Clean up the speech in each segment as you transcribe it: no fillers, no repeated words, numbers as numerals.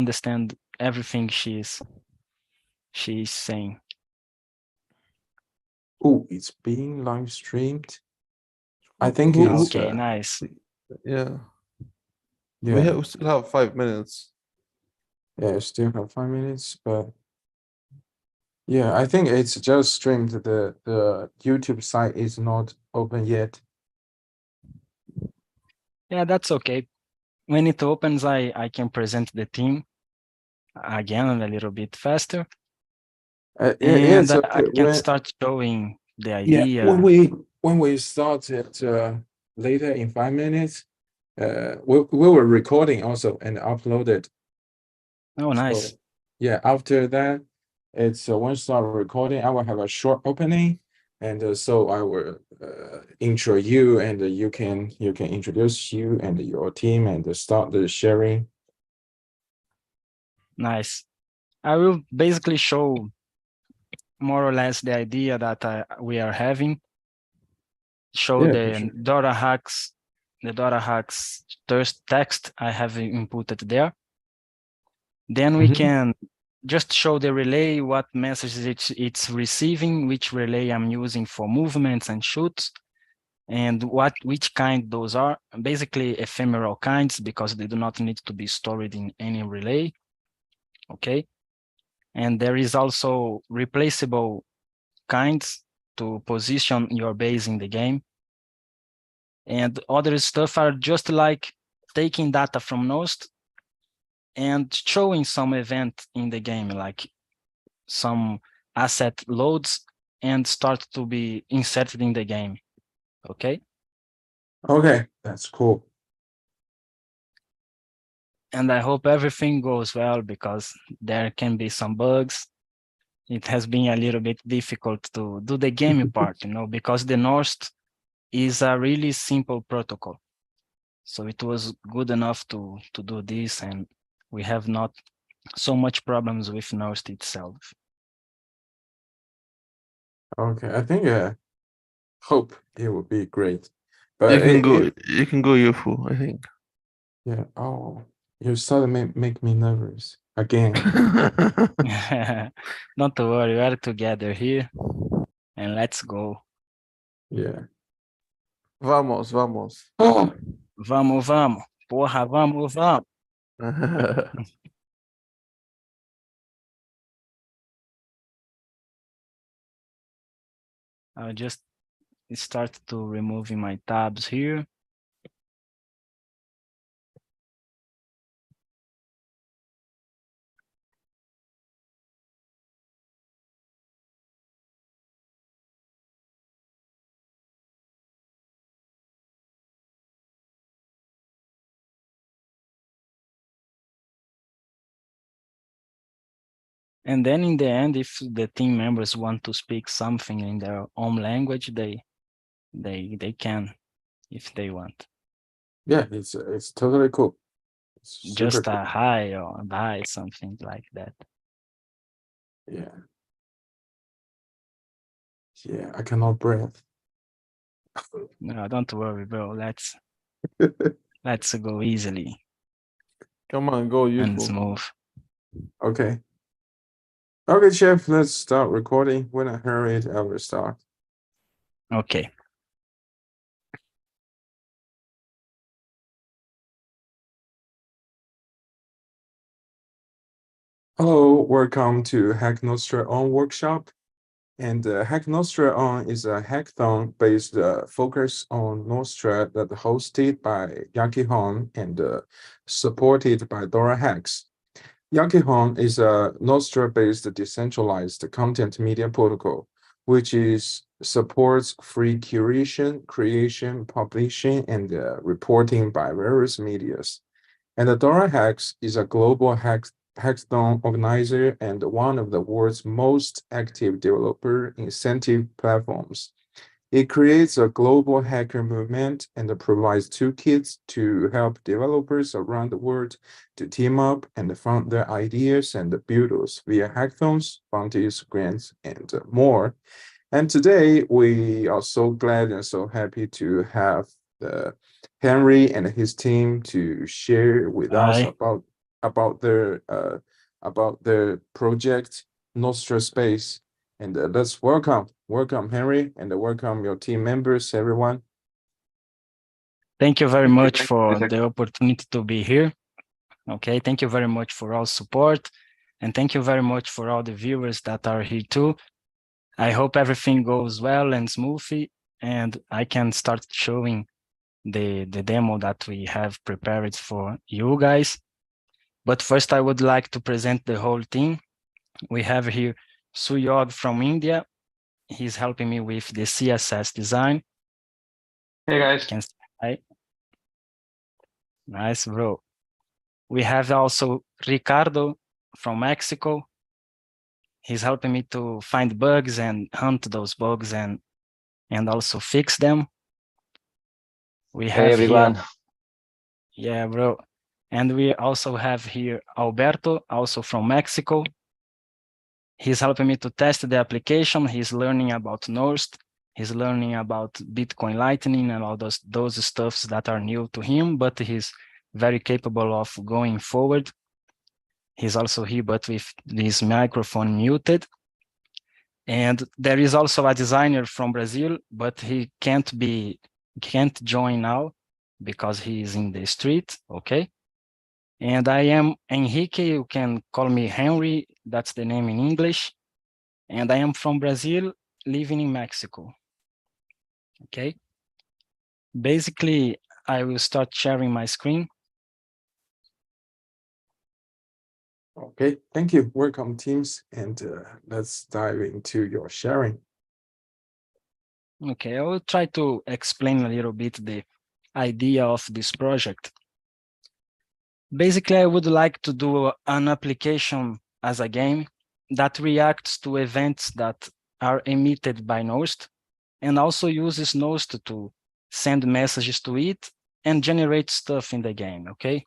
understand everything she's saying. Oh, it's being live streamed. I think it's Okay, nice. Yeah. yeah. We still have 5 minutes. Yeah, still have 5 minutes, but yeah, I think it's just streamed. The YouTube site is not open yet. Yeah, that's okay. When it opens, I can present the team again a little bit faster. And so I can start showing the yeah, idea. when we start it later in 5 minutes, we were recording also and uploaded. Oh, nice. So, yeah, after that, it's when start recording, I will have a short opening, and so I will intro you, and you can introduce you and your team and start the sharing. Nice. I will basically show more or less the idea that we are having. Show Yeah, the for sure. DoraHacks, the DoraHacks text I have inputted there. Then we can just show the relay, what messages it's receiving, which relay I'm using for movements and shoots, and which kind those are. Basically ephemeral kinds, because they do not need to be stored in any relay. Okay. And there is also replaceable kinds to position your base in the game. And other stuff are just like taking data from Nost and showing some event in the game, like some asset loads and start to be inserted in the game. Okay. Okay, that's cool. And I hope everything goes well, because there can be some bugs. It has been a little bit difficult to do the game part, because the Nost is a really simple protocol. So it was good enough to do this, and we have not so much problems with Nost itself. Okay, I think hope it will be great. But You can go, Yufu, I think. Yeah. Oh, you suddenly make me nervous again. Don't worry, we are together here, and let's go. Yeah. Vamos, vamos. Oh, Vamos, vamos. Porra, vamos, vamos. I'll just start to removing my tabs here. And then in the end, if the team members want to speak something in their own language, they can, if they want. yeah, it's totally cool. It's Just super a cool. hi or bye, something like that. Yeah. Yeah, I cannot breathe. No, don't worry, bro. Let's go easily Come on, go, and Yufu. smooth. Okay. Okay, Chef, let's start recording. When I hear it, I will start. Okay. Hello, welcome to Hack-nostr-on workshop. And Hack-nostr-on is a hackathon-based focus on Nostra that hosted by Yakihon and supported by DoraHacks. Yakihon is a Nostra-based decentralized content media protocol, which supports free curation, creation, publishing, and reporting by various medias. And the DoraHacks is a global hackathon organizer and one of the world's most active developer incentive platforms. It creates a global hacker movement and provides toolkits to help developers around the world to team up and fund their ideas and build those via hackathons, bounties, grants, and more. And today, we are so glad and so happy to have Henry and his team to share with us Hi. about their project NostrSpace. And let's welcome Henry, and welcome your team members, everyone. Thank you very much for the opportunity to be here. Okay, thank you very much for all support, and thank you very much for all the viewers that are here too. I hope everything goes well and smoothly, and I can start showing the demo that we have prepared for you guys. But first, I would like to present the whole team. We have here Suyog from India. He's helping me with the CSS design. Hey guys. Hi. Nice, bro. We have also Ricardo from Mexico. He's helping me to find bugs and hunt those bugs and also fix them. We have Hey everyone. Yeah, bro. And we also have here Alberto, also from Mexico. He's helping me to test the application. He's learning about Nost. He's learning about Bitcoin Lightning and all those stuffs that are new to him, but he's very capable of going forward. He's also here, but with this microphone muted. And there is also a designer from Brazil, but he can't join now because he is in the street, okay? And I am Henrique, you can call me Henry, that's the name in English. And I am from Brazil, living in Mexico, okay? Basically, I will start sharing my screen. Okay, thank you. Welcome, teams, and let's dive into your sharing. Okay, I will try to explain a little bit the idea of this project. Basically, I would like to do an application as a game that reacts to events that are emitted by Nost and also uses Nost to send messages to it and generate stuff in the game, okay?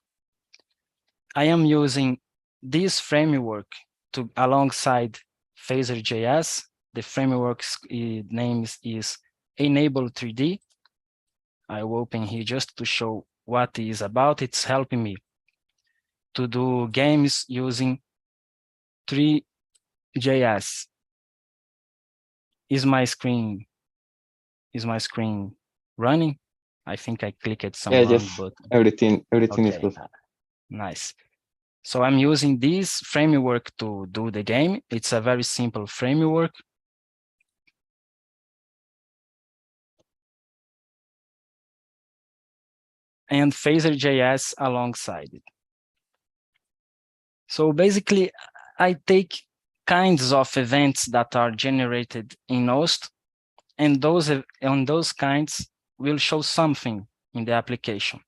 I am using this framework alongside Phaser.js. The framework's name is Enable3D. I will open here just to show what it is about. It's helping me to do games using 3JS. Is my screen running? I think I clicked some wrong button. Everything Okay. is good. Nice. So I'm using this framework to do the game. It's a very simple framework. And Phaser.js alongside it. So basically, I take kinds of events that are generated in Nost, and those kinds will show something in the application.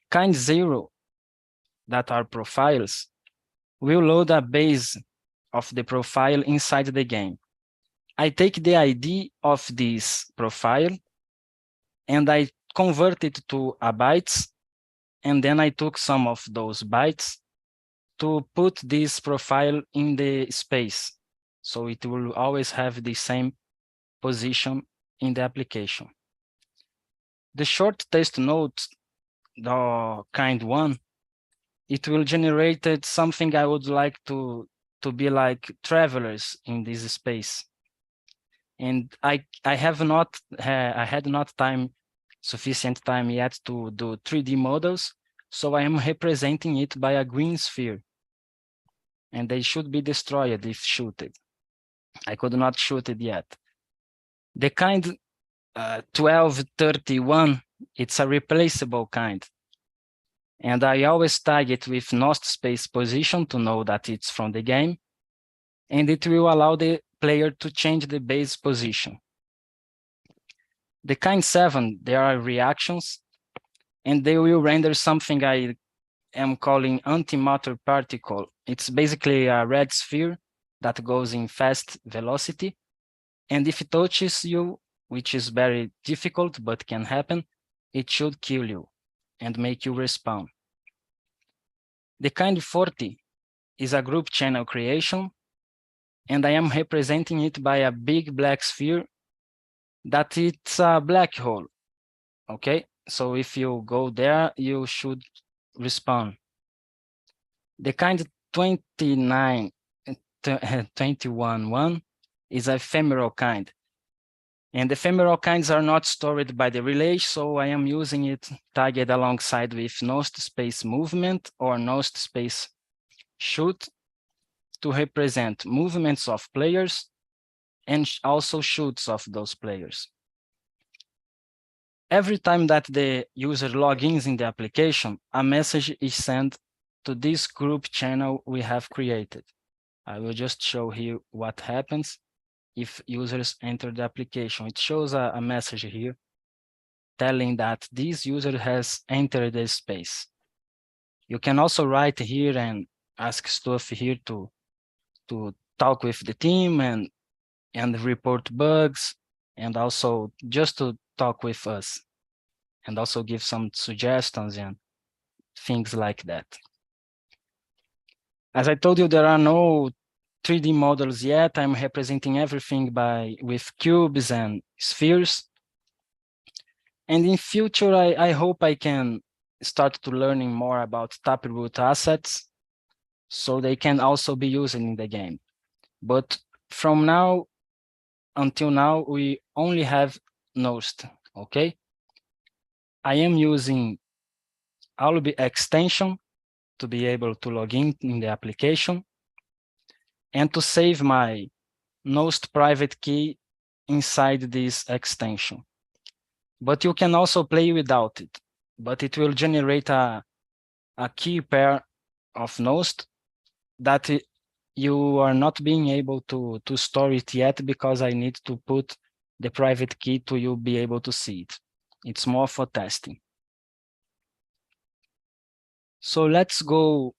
Kind 0, that are profiles, will load a base of the profile inside the game. I take the ID of this profile and I convert it to a bytes, and then I took some of those bytes to put this profile in the space. So it will always have the same position in the application. The short test note, the kind 1, it will generate something I would like to be like travelers in this space. And I had not sufficient time yet to do 3D models, so I am representing it by a green sphere. And they should be destroyed if shooted. I could not shoot it yet. The kind 1231, it's a replaceable kind. And I always tag it with NostrSpace position to know that it's from the game. And it will allow the player to change the base position. The kind 7, there are reactions, and they will render something I am calling antimatter particle. It's basically a red sphere that goes in fast velocity. And if it touches you, which is very difficult, but can happen, it should kill you and make you respawn. The kind 40 is a group channel creation, and I am representing it by a big black sphere that it's a black hole, okay? So if you go there, you should respawn. The kind 21.1 is a ephemeral kind. And ephemeral kinds are not stored by the relay, so I am using it tagged alongside with NostrSpace movement or NostrSpace shoot to represent movements of players and also shoots of those players. Every time that the user logins in the application, a message is sent to this group channel we have created. I will just show here what happens if users enter the application. It shows a message here telling that this user has entered the space. You can also write here and ask stuff here to talk with the team and report bugs, and also just to talk with us, and also give some suggestions and things like that. As I told you, there are no 3D models yet. I'm representing everything with cubes and spheres. And in future, I hope I can start to learning more about Taproot assets, so they can also be used in the game. But from now until now, we only have Nost, okay? I am using Albi extension to be able to log in the application and to save my Nost private key inside this extension. But you can also play without it, but it will generate a key pair of Nost that you are not being able to store it yet, because I need to put the private key to you be able to see it. It's more for testing. So let's go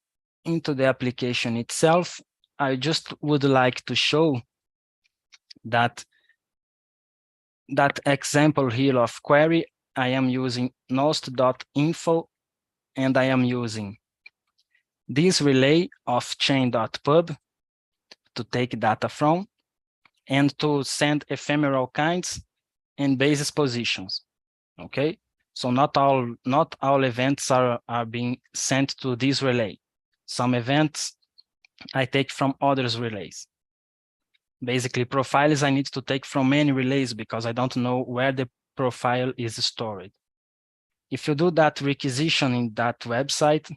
into the application itself. I just would like to show that example here of query. I am using nost.info, and I am using this relay of chain.pub to take data from, and to send ephemeral kinds and basis positions, okay? So not all events are being sent to this relay. Some events I take from others relays. Basically, profiles I need to take from many relays because I don't know where the profile is stored. If you do that requisition in that website,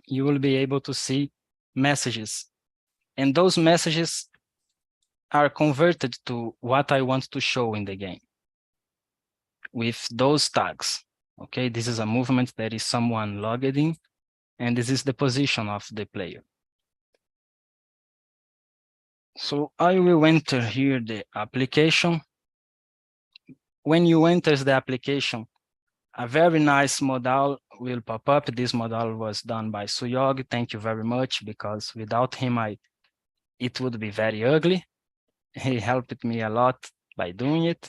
you will be able to see messages. And those messages are converted to what I want to show in the game with those tags. Okay, this is a movement that is someone logged in, and this is the position of the player. So I will enter here the application. When you enter the application, a very nice modal will pop up. This modal was done by Suyog. Thank you very much, because without him, it would be very ugly. He helped me a lot by doing it.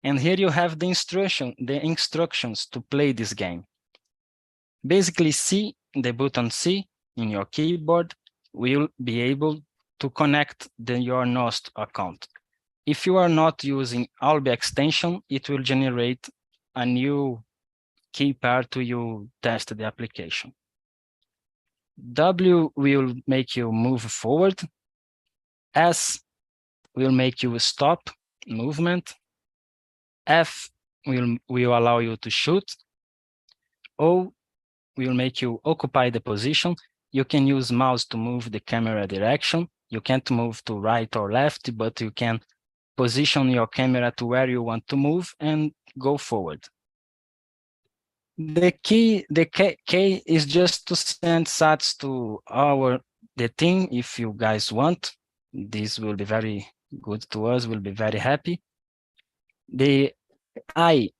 And here you have the instructions to play this game. Basically, C, the button C in your keyboard, will be able to connect your Nost account. If you are not using Albi extension, it will generate a new key pair to you test the application. W will make you move forward. S will make you stop movement. F will allow you to shoot. O will make you occupy the position. You can use mouse to move the camera direction. You can't move to right or left, but you can position your camera to where you want to move and go forward. The K is just to send sats to the team if you guys want. This will be very good to us, we'll be very happy. The I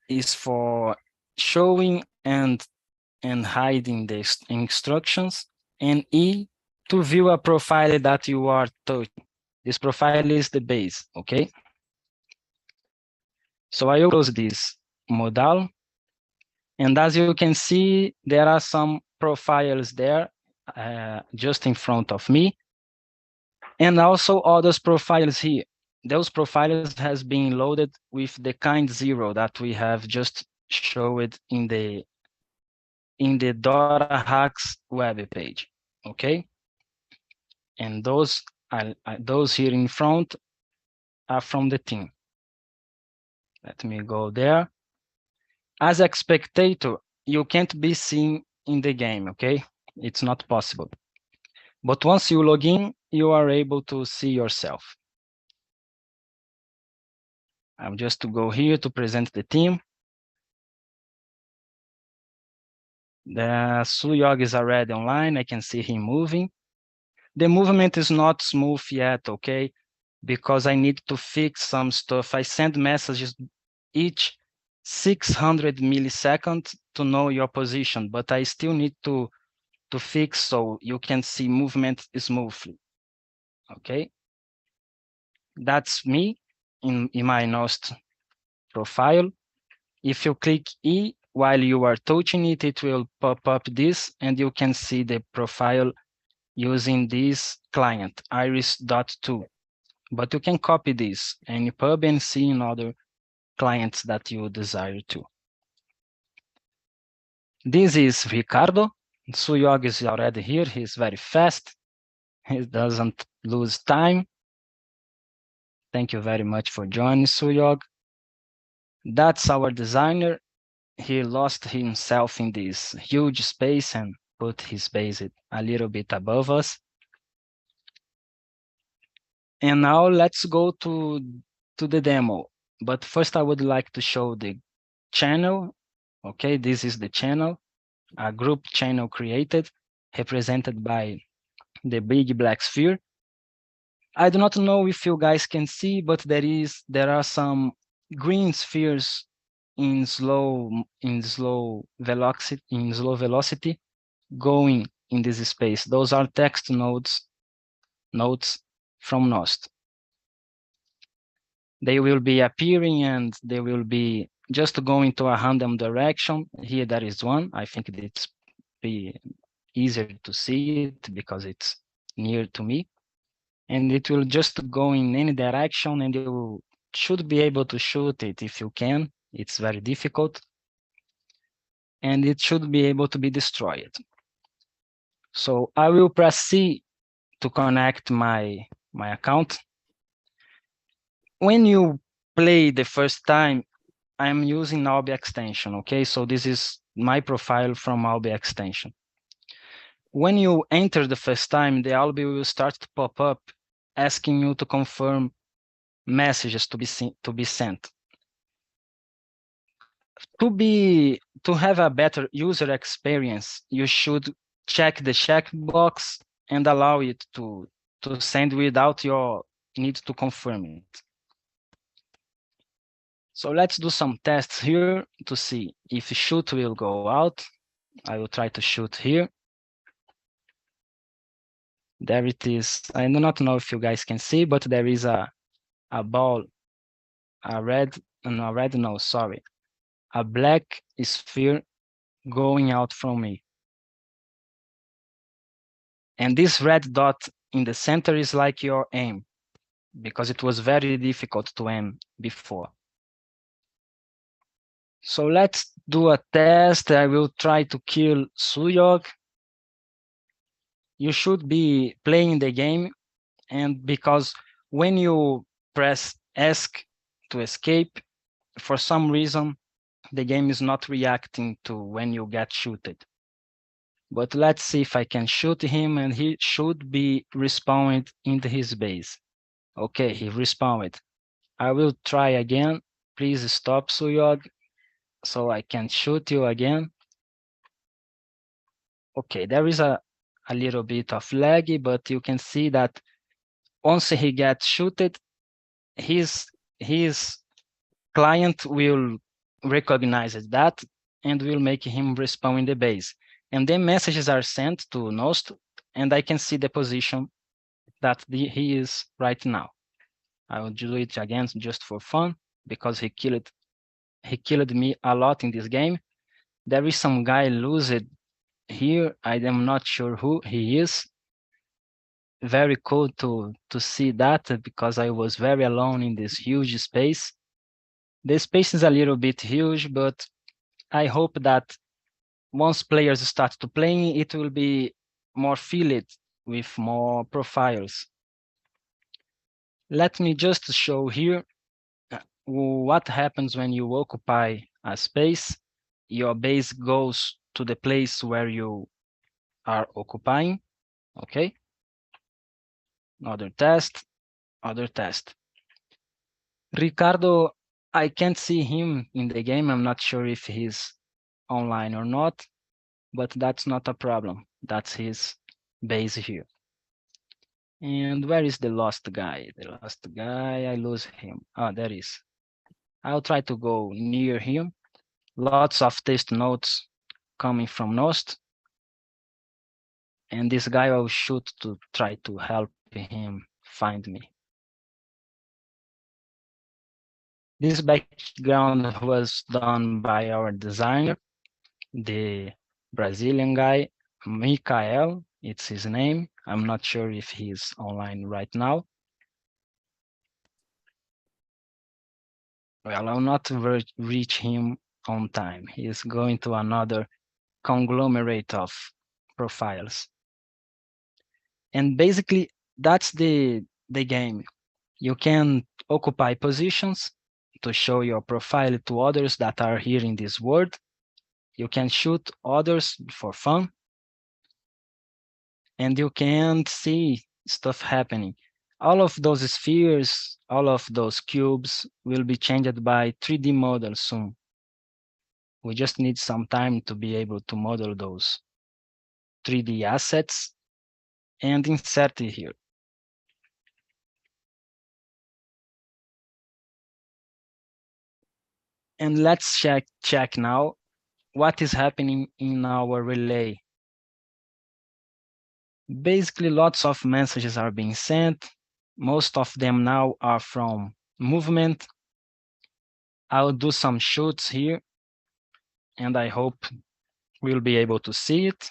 is for showing and hiding the instructions, and E to view a profile that you are touching. This profile is the base, okay? So I will close this modal, and as you can see, there are some profiles there just in front of me, and also others profiles here. Those profiles has been loaded with the kind 0 that we have just showed in the in the DoraHacks web page, okay? And those here in front are from the team. Let me go there. As a spectator, you can't be seen in the game, okay? It's not possible. But once you log in, you are able to see yourself. I'm just to go here to present the team. The Suyog is already online. I can see him moving. The movement is not smooth yet, okay? Because I need to fix some stuff. I send messages each 600 milliseconds to know your position, but I still need to fix so you can see movement smoothly, okay? That's me in my Nost profile. If you click E while you are touching it, it will pop up this, and you can see the profile using this client, iris.2. But you can copy this and pub and see in other clients that you desire to. This is Ricardo. Suyog is already here. He's very fast. He doesn't lose time. Thank you very much for joining, Suyog. That's our designer. He lost himself in this huge space and put his base a little bit above us. And now let's go to the demo. But first I would like to show the channel. Okay, this is the channel, a group channel created, represented by the big black sphere. I do not know if you guys can see, but there are some green spheres in slow velocity going in this space. Those are text nodes from Nost. They will be appearing and they will be just going to a random direction. Here there is one. I think it's be easier to see it because it's near to me. And it will just go in any direction, and you should be able to shoot it if you can. It's very difficult. And it should be able to be destroyed. So I will press C to connect my account. When you play the first time, I'm using Albi extension, okay? So this is my profile from Albi extension. When you enter the first time, the Albi will start to pop up asking you to confirm messages to be sent. To have a better user experience, you should check the checkbox and allow it to send without your need to confirm it. So let's do some tests here to see if shoot will go out. I will try to shoot here. There it is. I do not know if you guys can see, but there is a ball, a black sphere going out from me. And this red dot in the center is like your aim, because it was very difficult to aim before. So let's do a test. I will try to kill Suyog. You should be playing the game, and because when you press ESC to escape, for some reason, the game is not reacting to when you get shooted. But let's see if I can shoot him, and he should be respawned into his base. Okay, he respawned. I will try again. Please stop, Suyog, so I can shoot you again. Okay, there is a little bit of laggy, but you can see that once he gets shooted, his client will recognize that and will make him respawn in the base. And then messages are sent to Nost, and I can see the position that he is right now. I will do it again just for fun, because he killed me a lot in this game. There is some guy losed here. I am not sure who he is. Very cool to see that, because I was very alone in this huge space. The space is a little bit huge, but I hope that once players start to playing, it will be more filled with more profiles. Let me just show here what happens when you occupy a space. Your base goes to the place where you are occupying. Okay. Another test. Ricardo, I can't see him in the game. I'm not sure if he's online or not, but that's not a problem. That's his base here. And where is the lost guy? The lost guy, I lose him. Oh, there is. I'll try to go near him. Lots of test notes coming from Nost. And this guy I'll shoot to try to help him find me. This background was done by our designer, the Brazilian guy, Mikael, it's his name. I'm not sure if he's online right now. Well, I'll not reach him on time. He's going to another conglomerate of profiles. And basically, that's the game. You can occupy positions to show your profile to others that are here in this world. You can shoot others for fun. And you can see stuff happening. All of those spheres, all of those cubes will be changed by 3D models soon. We just need some time to be able to model those 3D assets and insert it here. And let's check now what is happening in our relay. Basically, lots of messages are being sent. Most of them now are from movement. I'll do some shoots here, and I hope we'll be able to see it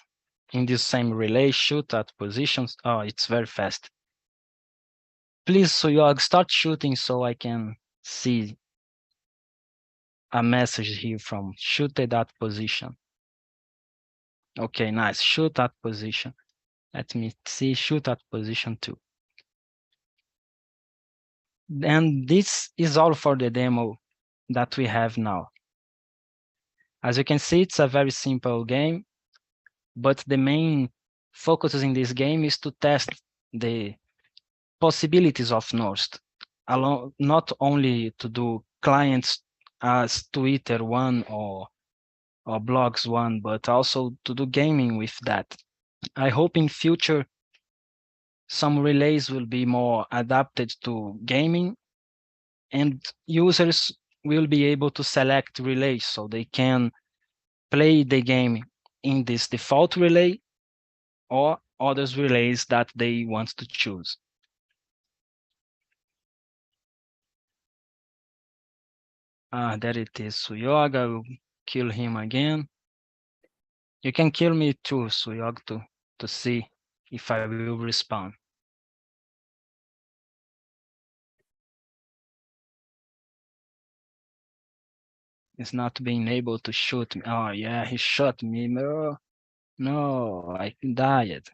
in this same relay. Shoot at positions. Oh, it's very fast. Please, Suyog, start shooting so I can see a message here from shoot at that position. Okay, nice. Shoot at position. Let me see, shoot at position 2. And this is all for the demo that we have now. As you can see, it's a very simple game, but the main focus in this game is to test the possibilities of Nost, not only to do clients as Twitter one or blogs one, but also to do gaming with that. I hope in future some relays will be more adapted to gaming, and users will be able to select relays so they can play the game in this default relay or other relays that they want to choose. There it is, Suyog. I will kill him again. You can kill me too, Suyog, to see if I will respawn. He's not being able to shoot me. Oh yeah, he shot me. No, I died.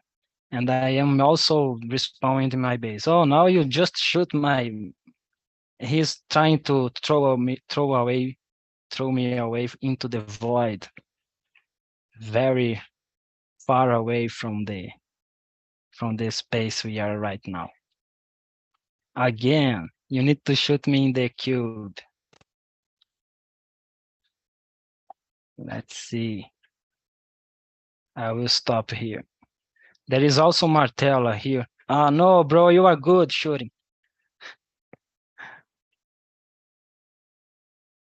And I am also respawning in my base. Oh, now you just shoot my... He's trying to throw me away into the void. Very far away from the space we are right now. Again, you need to shoot me in the cube. Let's see. I will stop here. There is also Martella here. No, bro, you are good shooting.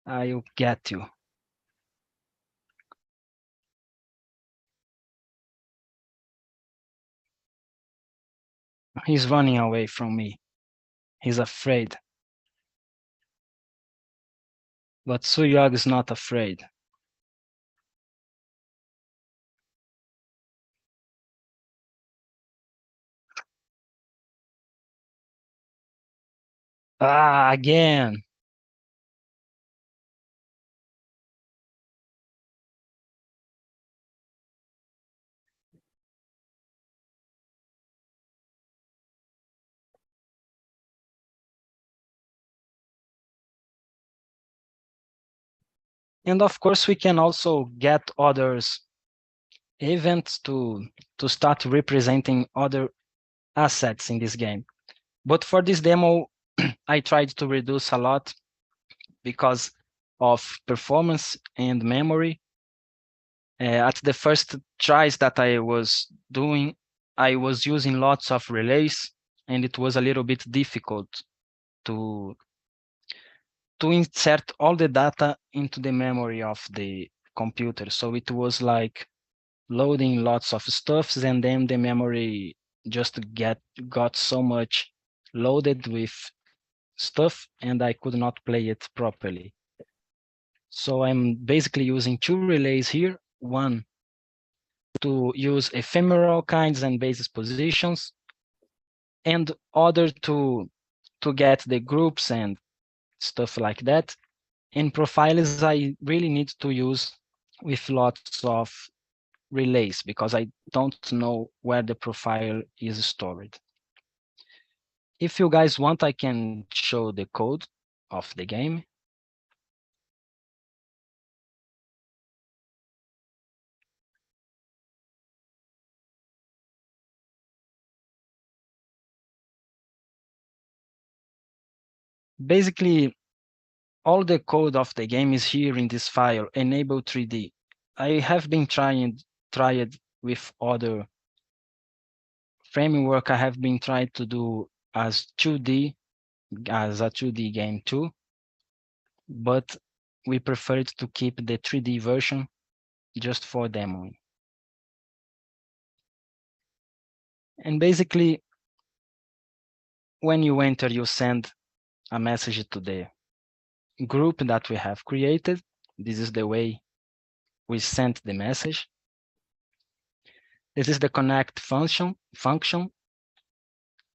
I'll get you. He's running away from me. He's afraid. But Suyog is not afraid. Again. And of course, we can also get others events to start representing other assets in this game. But for this demo, I tried to reduce a lot because of performance and memory. At the first tries that I was doing, I was using lots of relays, and it was a little bit difficult to insert all the data into the memory of the computer. So it was like loading lots of stuffs, and then the memory just got so much loaded with stuff, and I could not play it properly. So I'm basically using two relays here, one to use ephemeral kinds and basis positions, and other to get the groups and stuff like that. In profiles, I really need to use with lots of relays because I don't know where the profile is stored. If you guys want, I can show the code of the game. Basically, all the code of the game is here in this file, enable 3D. I have been tried with other framework. I have been trying to do as 2D, as a 2D game too, but we preferred to keep the 3D version just for demoing. And basically, when you enter, you send a message to the group that we have created. This is the way we sent the message. This is the connect function.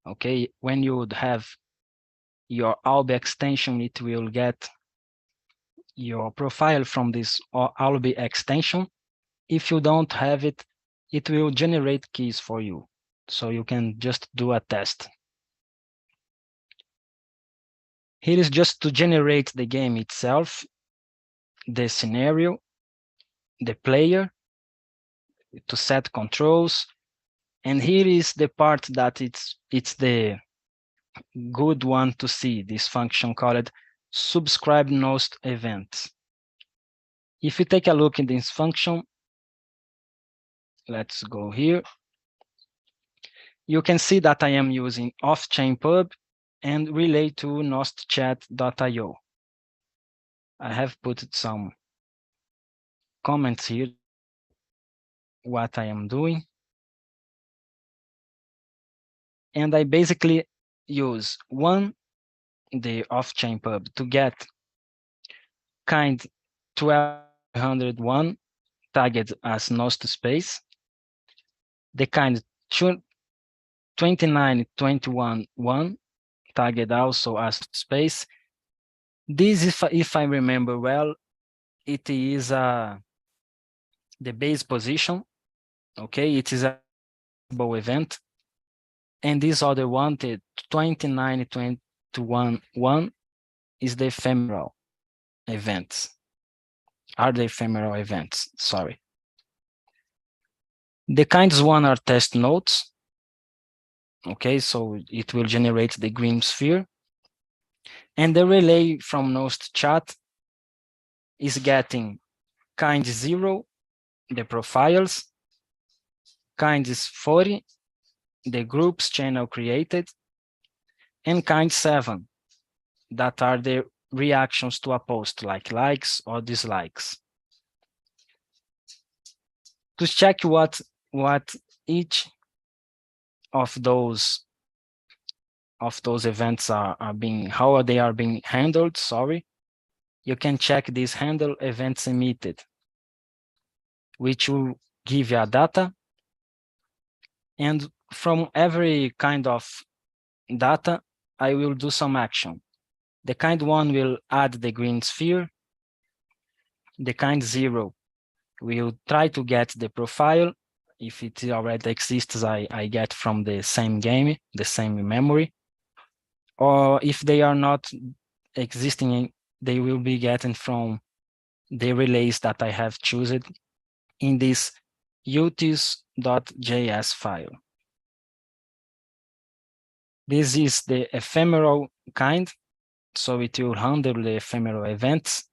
Okay, when you would have your Albi extension, it will get your profile from this Albi extension. If you don't have it, it will generate keys for you. So you can just do a test. Here is just to generate the game itself, the scenario, the player, to set controls. And here is the part that it's the good one to see, this function called subscribe nost events. If you take a look in this function, let's go here. You can see that I am using off-chain pub and relay to nostchat.io. I have put some comments here, what I am doing. And I basically use the off-chain pub to get kind 1201 tagged as NostrSpace, the kind 29211 tagged also as space. This, if I remember well, it is the base position. Okay, it is a event. And this other one, the 29211, is the ephemeral events. Are the ephemeral events, sorry. The kinds one are test nodes. Okay, so it will generate the green sphere. And the relay from NostrChat is getting kind 0, the profiles, kind is 40, the groups channel created, and kind 7, that are the reactions to a post, like likes or dislikes. To check what each of those events are being, how they are being handled, sorry, you can check this handle events emitted, which will give you a data. And from every kind of data, I will do some action. The kind 1 will add the green sphere. The kind 0 will try to get the profile. If it already exists, I get from the same game, the same memory. Or if they are not existing, they will be getting from the relays that I have chosen in this utis.js file. This is the ephemeral kind, so it will handle the ephemeral events.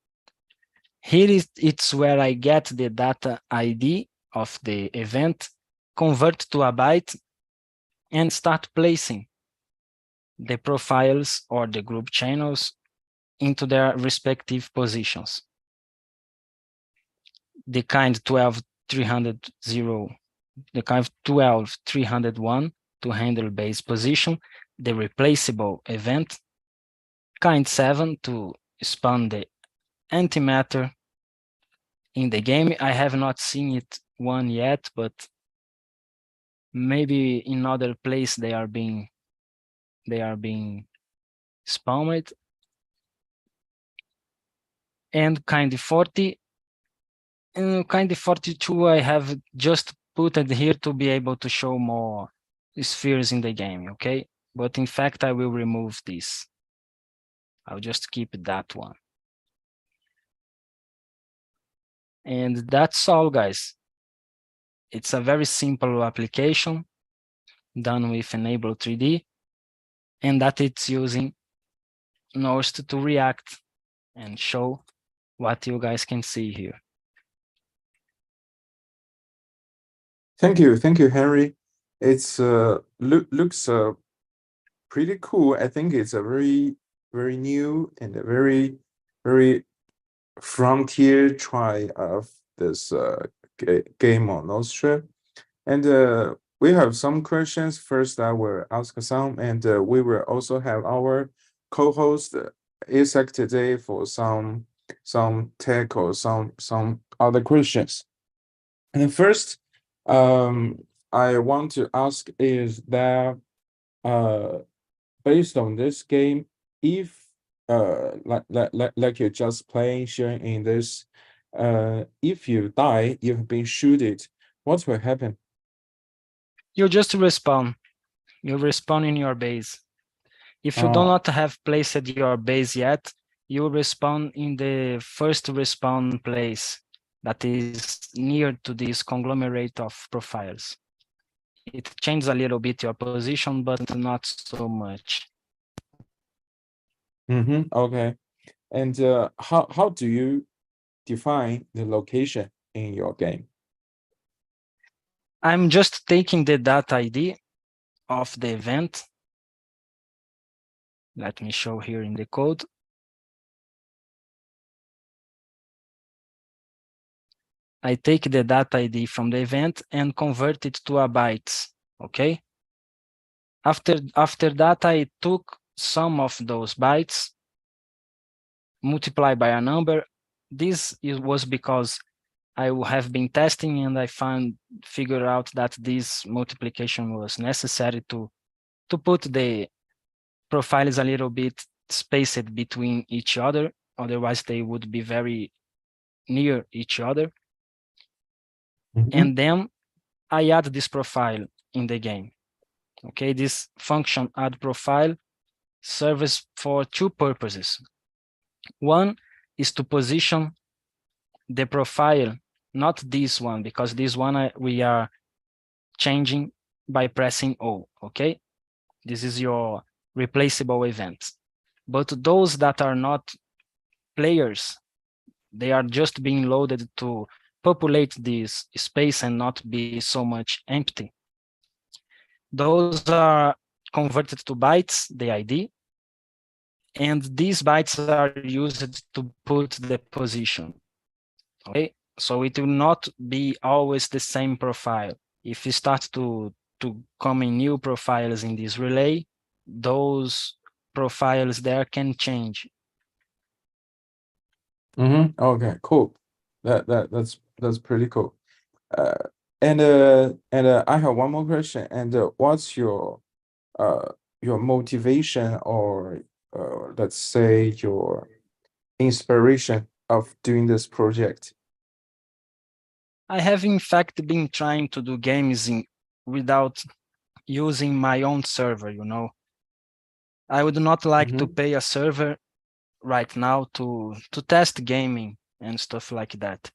Here it's where I get the data ID of the event, convert to a byte, and start placing the profiles or the group channels into their respective positions. The kind 12.301 to handle base position, the replaceable event, kind 7 to spawn the antimatter in the game. I have not seen it one yet, but maybe in other place they are being spawned. And kind 40 and kind 42 I have just put it here to be able to show more spheres in the game, okay? But in fact, I will remove this. I'll just keep that one. And that's all, guys. It's a very simple application done with Enable 3D, and that it's using Nost to react and show what you guys can see here. Thank you, Henry. It's looks pretty cool. I think it's a very new and a very frontier try of this game on Nostra. And we have some questions. First, I will ask some, and we will also have our co-host Isaac today for some tech or some other questions. And then first, I want to ask is that based on this game, if like you're just playing sharing in this, if you die, you've been shooted, what will happen? You just respawn. You respawn in your base. If you do not have placed your base yet, you respawn in the first respawn place that is near to this conglomerate of profiles. It changes a little bit your position, but not so much. Okay. And how do you define the location in your game? I'm just taking the data ID of the event. Let me show here in the code. I take the data ID from the event and convert it to a bytes, okay? After that, I took some of those bytes, multiplied by a number. This was because I have been testing and I figured out that this multiplication was necessary to put the profiles a little bit spaced between each other. Otherwise, they would be very near each other. And then I add this profile in the game. Okay, this function add profile serves for two purposes. One is to position the profile, not this one, because this one we are changing by pressing O, okay? This is your replaceable event. But those that are not players, they are just being loaded to populate this space and not be so much empty. Those are converted to bytes, the ID, and these bytes are used to put the position. Okay, so it will not be always the same profile. If you start to come in new profiles in this relay, those profiles there can change. Okay, cool. That's pretty cool. And I have one more question. And what's your motivation or let's say your inspiration of doing this project? I have in fact been trying to do games without using my own server, you know. I would not like to pay a server right now to test gaming and stuff like that.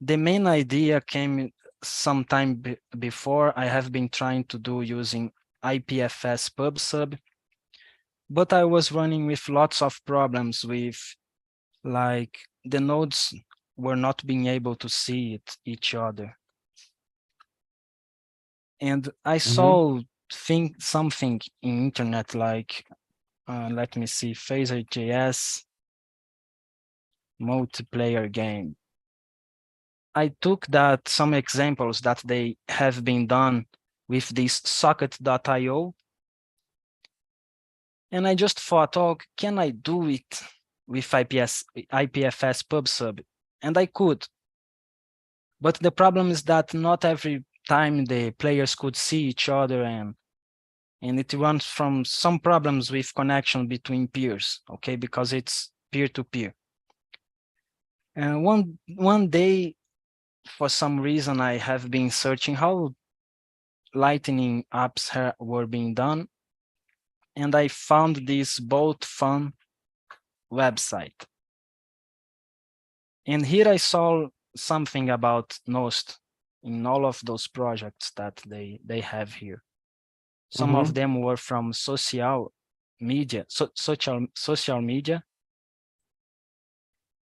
The main idea came sometime before. I have been trying to do using IPFS PubSub, but I was running with lots of problems with, like, the nodes were not being able to see each other. And I saw something in internet like, let me see, Phaser.js multiplayer game. I took some examples that they have been done with this socket.io, and I just thought, oh, can I do it with IPFS PubSub? And I could. But the problem is that not every time the players could see each other, and it runs from some problems with connection between peers, okay, because it's peer-to-peer. And one day, for some reason, I have been searching how Lightning apps were being done, and I found this Bolt Fun website. And here I saw something about Nost in all of those projects that they have here. Some of them were from social media, social media.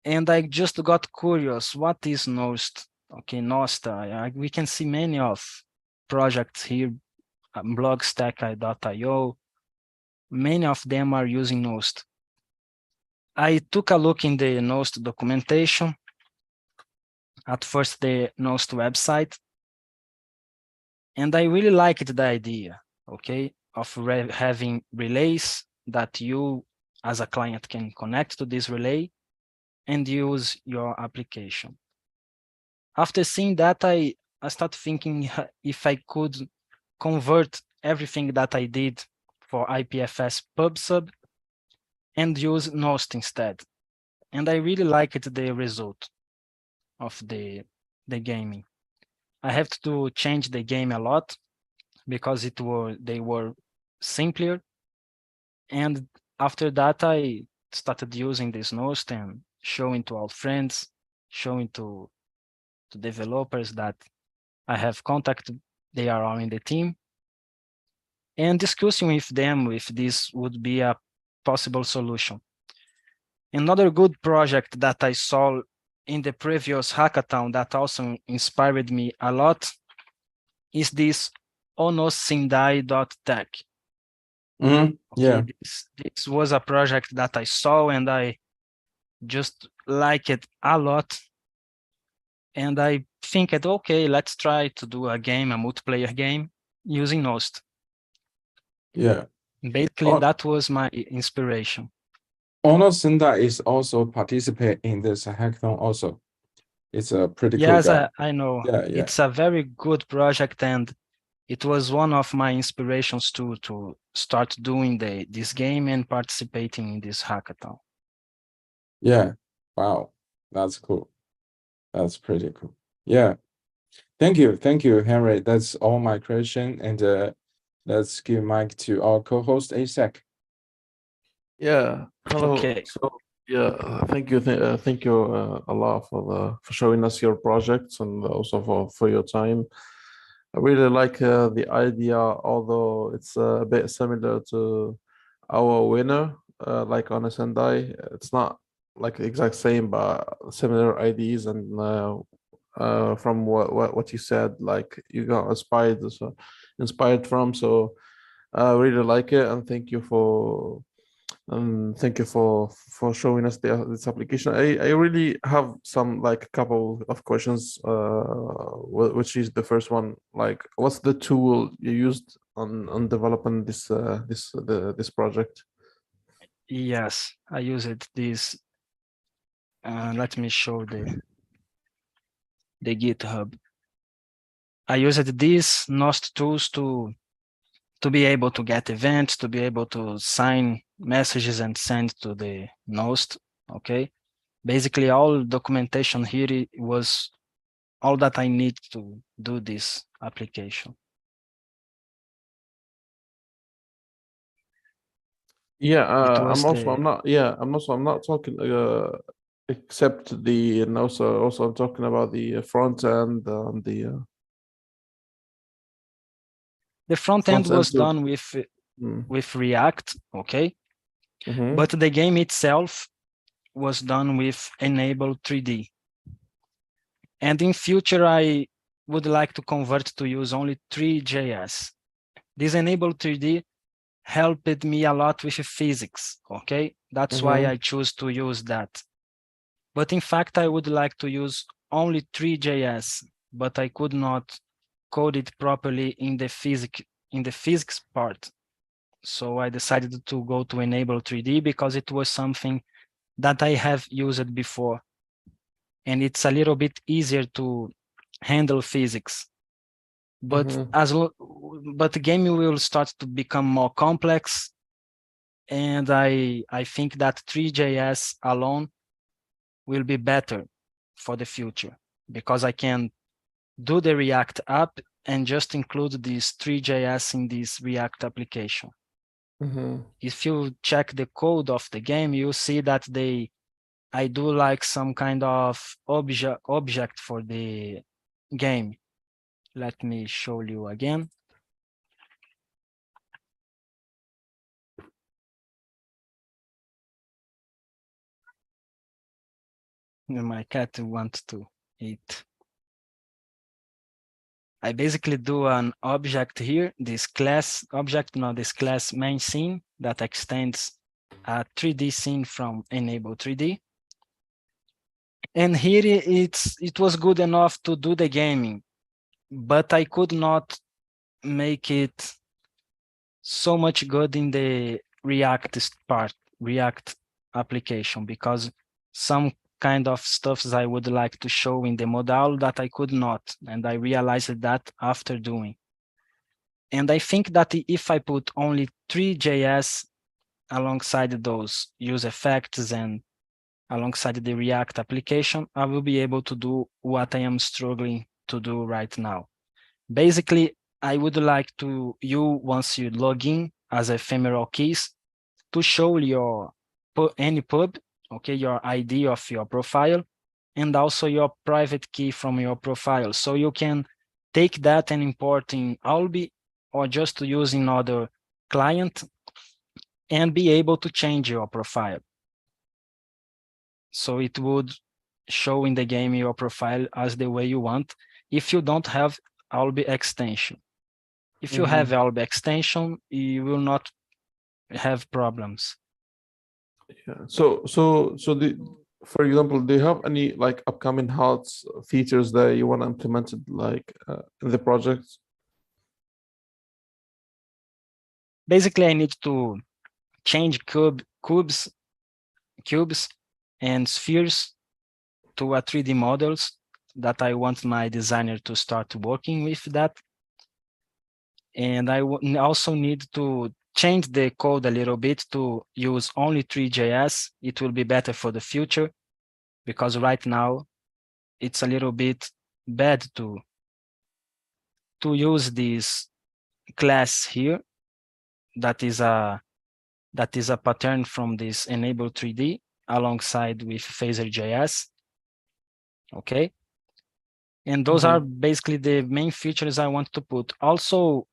And I just got curious, what is Nost? Okay, Nostr. We can see many of projects here, blogstack.io. Many of them are using Nost. I took a look in the Nost documentation. At first, the Nost website. And I really liked the idea, okay, of having relays that you as a client can connect to this relay and use your application. After seeing that, I started thinking if I could convert everything that I did for IPFS PubSub and use Nost instead. And I really liked the result of the gaming. I have to change the game a lot because they were simpler. And after that, I started using this Nost and showing to all friends, showing to developers that I have contact, they are all in the team, and discussing with them if this would be a possible solution. Another good project that I saw in the previous hackathon that also inspired me a lot is this onosindai.tech. Yeah. This was a project that I saw and I just like it a lot. And I think, okay, let's try to do a multiplayer game using Nost. Yeah. Basically, that was my inspiration. Onosindai is also participate in this hackathon also. It's a pretty cool guy. Yes, I know. Yeah. It's a very good project, and it was one of my inspirations to start doing this game and participating in this hackathon. Yeah. Wow. That's cool. That's pretty cool. Yeah. Thank you, Henry. That's all my question. And let's give mic to our co-host ASEC. Yeah. Hello. Okay. So yeah, thank you a lot for showing us your projects and also for your time. I really like the idea, although it's a bit similar to our winner, like on Sendai. It's not like exact same, but similar ideas. And from what you said, like you got inspired from. So I really like it, and thank you for showing us this application. I really have some like couple of questions, which is the first one, like what's the tool you used on developing this project? Yes, I used this. Let me show the GitHub. I used these Nost tools to be able to get events, to be able to sign messages and send to the Nost, okay? Basically, all documentation here was all that I need to do this application. Yeah, I'm not talking except the, and also I'm talking about the front end, The front end was done Mm. with React, okay? Mhm. But the game itself was done with Enable 3D. And in future, I would like to convert to use only 3JS. This Enable 3D helped me a lot with physics, okay? That's why I choose to use that. But in fact, I would like to use only 3JS, but I could not code it properly in the physics part. So I decided to go to Enable 3D because it was something that I have used before. And it's a little bit easier to handle physics. But but the game will start to become more complex. And I think that 3JS alone will be better for the future because I can do the React app and just include this 3JS in this React application. If you check the code of the game, you see that I do like some kind of object for the game. Let me show you again. My cat wants to eat. I basically do an object here, this class object, not this class main scene that extends a 3D scene from Enable 3D. And here it was good enough to do the gaming, but I could not make it so much good in the React application, because some kind of stuffs I would like to show in the modal that I could not, and I realized that after doing. And I think that if I put only 3JS alongside those use effects and alongside the React application, I will be able to do what I am struggling to do right now. Basically, I would like you, once you log in as ephemeral keys, to show your any pub, okay, your ID of your profile, and also your private key from your profile. So you can take that and import in Albi or just to use in other client and be able to change your profile. So it would show in the game your profile as the way you want if you don't have Albi extension. If you have Albi extension, you will not have problems. Yeah. So for example, do you have any like upcoming hot features that you want to implement like in the project? Basically, I need to change cubes and spheres to a 3D models that I want my designer to start working with that. And I also need to change the code a little bit to use only 3JS. It will be better for the future, because right now it's a little bit bad to use this class here that is a pattern from this Enable 3D alongside with Phaser.js. Okay. And those are basically the main features I want to put. Also,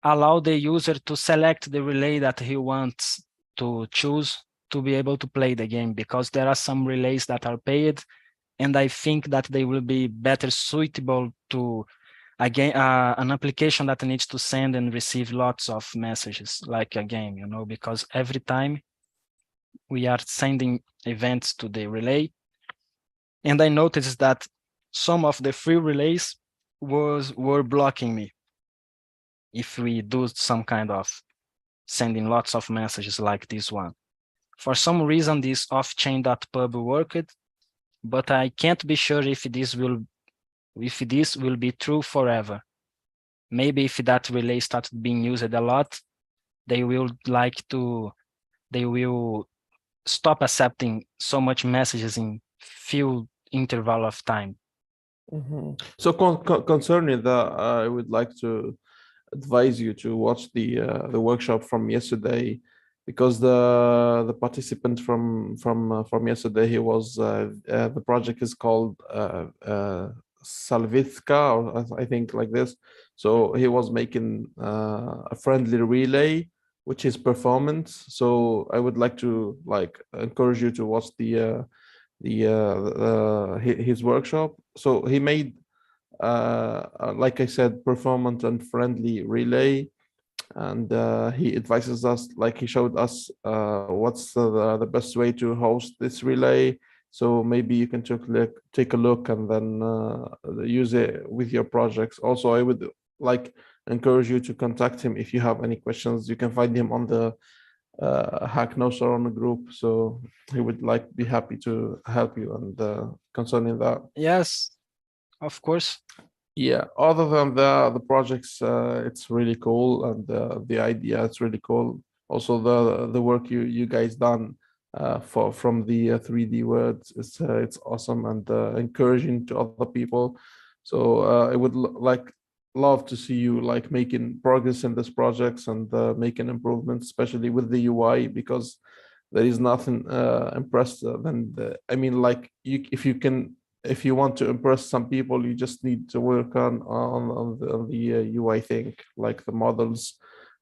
allow the user to select the relay that he wants to choose to be able to play the game, because there are some relays that are paid, and I think that they will be better suitable to an application that needs to send and receive lots of messages like a game, you know, because every time we are sending events to the relay. And I noticed that some of the free relays were blocking me if we do some kind of sending lots of messages like this one. For some reason, this off-chain.pub worked, but I can't be sure if this will be true forever. Maybe if that relay starts being used a lot, they will stop accepting so much messages in few interval of time. So concerning that, I would like to advise you to watch the workshop from yesterday. because the participant from yesterday, he was the project is called Salvithka, or I think like this. So he was making a friendly relay, which is performance. So I would like to encourage you to watch his workshop. So he made like I said, performant and friendly relay, and he advises us, like he showed us what's the best way to host this relay. So maybe you can take a look and then use it with your projects. Also, I would encourage you to contact him if you have any questions. You can find him on the Hack-nostr-on group, so he would be happy to help you and concerning that. Yes, of course. Yeah, other than the projects, it's really cool, and the idea, it's really cool. Also, the work you guys done from the 3D words, it's awesome and encouraging to other people. So I would love to see you making progress in these projects and making improvements, especially with the UI, because there is nothing impressive than if you want to impress some people, you just need to work on the UI thing, like the models,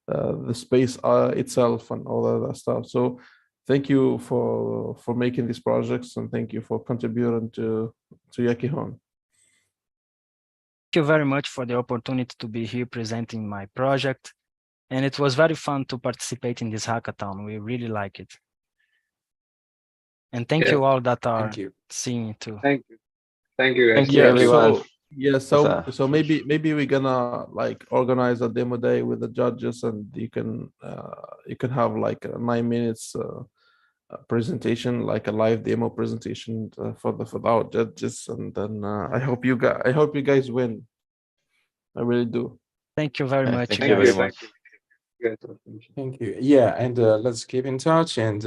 the space itself, and all that stuff. So thank you for making these projects, and thank you for contributing to Yakihon. Thank you very much for the opportunity to be here presenting my project. And it was very fun to participate in this hackathon. We really like it. And thank you all that are seeing too. Thank you. Thank you, guys. Thank you, everyone. So maybe we're gonna organize a demo day with the judges, and you can have a 9 minutes presentation, like a live demo presentation for our judges, and then I hope you guys win. I really do. Thank you very much. Thank you very much. Thank you. Yeah, and let's keep in touch. And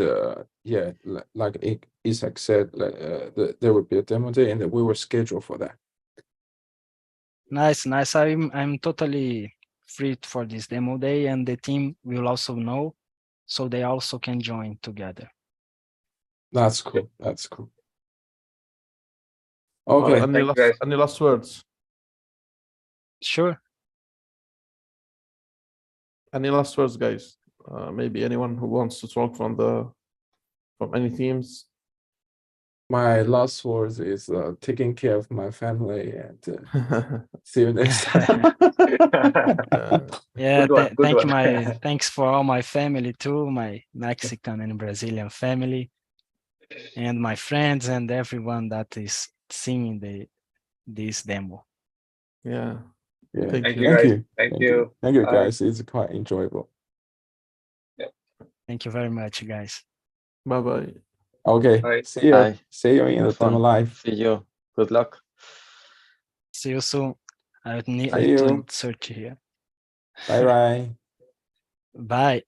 yeah, like Isaac said, there will be a demo day, and we will schedule for that. Nice. I'm totally free for this demo day, and the team will also know, so they also can join together. That's cool. That's cool. Okay. Any last words? Sure. Any last words, guys? Maybe anyone who wants to talk from any teams? My last words is taking care of my family, and see you next time. Yeah, Good one. thanks for all my family too, my Mexican and Brazilian family, and my friends and everyone that is seeing this demo. Yeah. Yeah. Thank you, guys. Thank you. Thank you, guys. It's quite enjoyable. Thank you very much, guys. Bye-bye. Okay. Bye. See you. Bye. See you in the demo live. See you. Good luck. See you soon. I need See you. to search here. Bye bye. Bye.